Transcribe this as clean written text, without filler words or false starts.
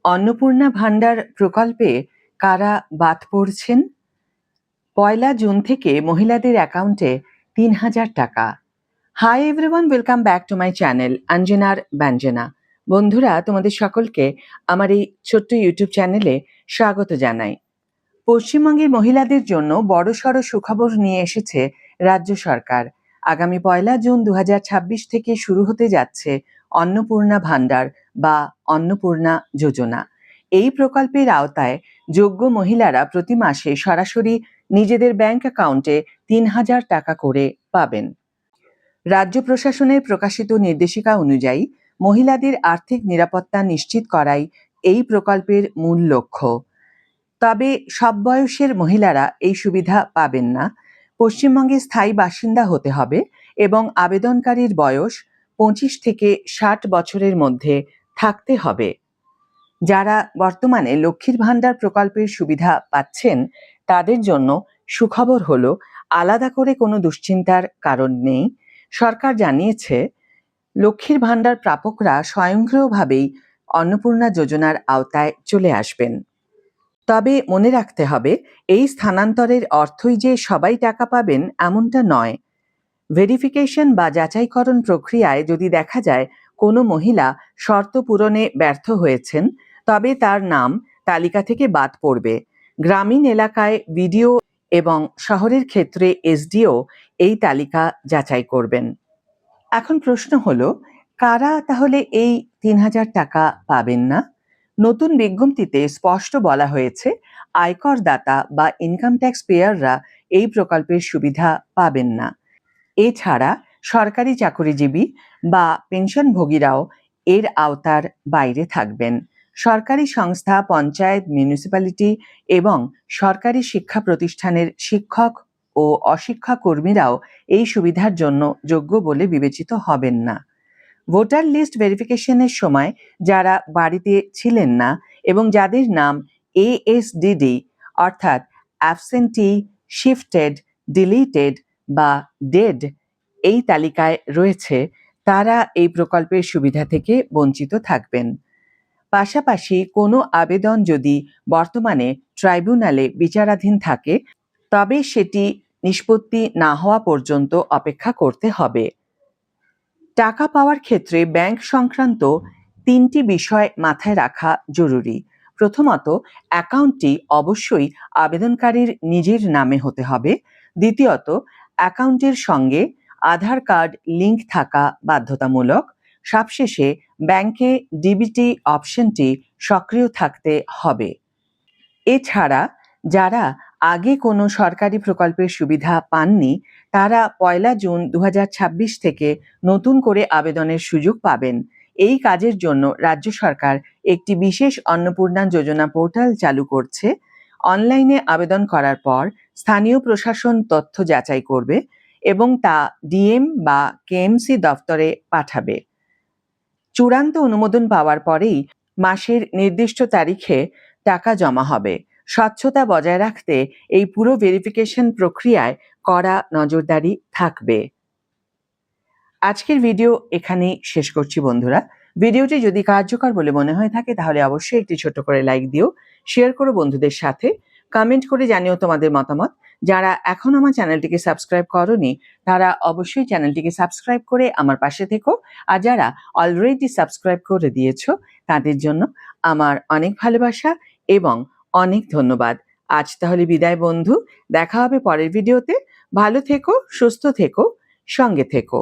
অন্নপূর্ণা ভান্ডার প্রকল্পে কারা বাদ পড়ছেন? ১লা জুন থেকে মহিলাদের অ্যাকাউন্টে ৩,০০০ টাকা। Hi everyone, welcome back to my channel অঞ্জনার ব্যঞ্জনা। বন্ধুরা, তোমাদের সকলকে আমার এই ছোট্ট ইউটিউব চ্যানেলে স্বাগত জানাই। পশ্চিমবঙ্গের মহিলাদের জন্য বড়সড় সুখবর নিয়ে এসেছে রাজ্য সরকার। আগামী ১লা জুন ২০২৬ থেকে শুরু হতে যাচ্ছে অন্নপূর্ণা ভান্ডার বা অন্নপূর্ণা যোজনা। এই প্রকল্পের আওতায় যোগ্য মহিলারা প্রতি মাসে সরাসরি নিজেদের ব্যাংক অ্যাকাউন্টে ৩,০০০ টাকা করে পাবেন। রাজ্য প্রশাসনের প্রকাশিত নির্দেশিকা অনুযায়ী মহিলাদের আর্থিক নিরাপত্তা নিশ্চিত করাই এই প্রকল্পের মূল লক্ষ্য। তবে সব বয়সের মহিলারা এই সুবিধা পাবেন না। পশ্চিমবঙ্গে স্থায়ী বাসিন্দা হতে হবে এবং আবেদনকারীর বয়স ২৫ থেকে ৬০ বছরের মধ্যে থাকতে হবে। যারা বর্তমানে লক্ষ্মীর ভান্ডার প্রকল্পের সুবিধা পাচ্ছেন তাদের জন্য সুখবর হলো, আলাদা করে কোনো দুশ্চিন্তার কারণ নেই। সরকার জানিয়েছে, লক্ষ্মীর ভান্ডার প্রাপকরা স্বয়ংক্রিয়ভাবেই অন্নপূর্ণা যোজনার আওতায় চলে আসবেন। তবে মনে রাখতে হবে, এই স্থানান্তরের অর্থই যে সবাই টাকা পাবেন এমনটা নয়। ভেরিফিকেশন বা যাচাইকরণ প্রক্রিয়ায় যদি দেখা যায় কোনো মহিলা শর্ত পূরণে ব্যর্থ হয়েছেন, তবে তার নাম তালিকা থেকে বাদ পড়বে। গ্রামীণ এলাকায় বিডিও এবং শহরের ক্ষেত্রে এসডিও এই তালিকা যাচাই করবেন। এখন প্রশ্ন হলো, কারা তাহলে এই ৩,০০০ টাকা পাবেন না? নতুন বিজ্ঞপ্তিতে স্পষ্ট বলা হয়েছে, আয়করদাতা বা ইনকাম ট্যাক্স পেয়াররা এই প্রকল্পের সুবিধা পাবেন না। এছাড়া সরকারি চাকরিজীবী বা পেনশনভোগীরাও এর আওতার বাইরে থাকবেন। সরকারি সংস্থা, পঞ্চায়েত, মিউনিসিপ্যালিটি এবং সরকারি শিক্ষা প্রতিষ্ঠানের শিক্ষক ও অশিক্ষা কর্মীরাও এই সুবিধার জন্য যোগ্য বলে বিবেচিত হবেন না। ভোটার লিস্ট ভেরিফিকেশনের সময় যারা বাড়িতে ছিলেন না এবং যাদের নাম ASDD অর্থাৎ অ্যাবসেন্টি, শিফটেড, ডিলিটেড বা ডেড এই তালিকায় রয়েছে, তারা এই প্রকল্পের সুবিধা থেকে বঞ্চিত থাকবেন। পাশাপাশি কোনো আবেদন যদি বর্তমানে ট্রাইব্যুনালে বিচারাধীন থাকে, তবে সেটি নিষ্পত্তি না হওয়া পর্যন্ত অপেক্ষা করতে হবে। টাকা পাওয়ার ক্ষেত্রে ব্যাংক সংক্রান্ত ৩টি বিষয় মাথায় রাখা জরুরি। প্রথমত, অ্যাকাউন্টটি অবশ্যই আবেদনকারীর নিজের নামে হতে হবে। দ্বিতীয়ত, অ্যাকাউন্টের সঙ্গে আধার কার্ড লিঙ্ক থাকা বাধ্যতামূলক। সবশেষে, ব্যাংকে ডিবিটি অপশনটি সক্রিয় থাকতে হবে। এছাড়া যারা আগে কোনো সরকারি প্রকল্পের সুবিধা পাননি, তারা ১লা জুন ২০২৬ থেকে নতুন করে আবেদনের সুযোগ পাবেন। এই কাজের জন্য রাজ্য সরকার একটি বিশেষ অন্নপূর্ণা যোজনা পোর্টাল চালু করছে। অনলাইনে আবেদন করার পর স্থানীয় প্রশাসন তথ্য যাচাই করবে এবং তা ডিএম বা কেএমসি দফতরে পাঠাবে। চূড়ান্ত অনুমোদন পাওয়ার পরেই মাসের নির্দিষ্ট তারিখে টাকা জমা হবে। স্বচ্ছতা বজায় রাখতে এই পুরো ভেরিফিকেশন প্রক্রিয়ায় কড়া নজরদারি থাকবে। আজকের ভিডিও এখানেই শেষ করছি বন্ধুরা। ভিডিওটি যদি কার্যকর বলে মনে হয়ে থাকে তাহলে অবশ্যই একটি ছোট করে লাইক দিও, শেয়ার করো বন্ধুদের সাথে, কমেন্ট করে জানিও তোমাদের মতামত। যারা এখন আমার চ্যানেলটিকে সাবস্ক্রাইব করোনি তারা অবশ্যই চ্যানেলটিকে সাবস্ক্রাইব করে আমার পাশে থেকো, আর যারা অলরেডি সাবস্ক্রাইব করে দিয়েছো তাদের জন্য আমার অনেক ভালোবাসা এবং অনেক ধন্যবাদ। আজ তাহলে বিদায় বন্ধু, দেখা হবে পরের ভিডিওতে। ভালো থেকো, সুস্থ থেকো, সঙ্গে থেকো।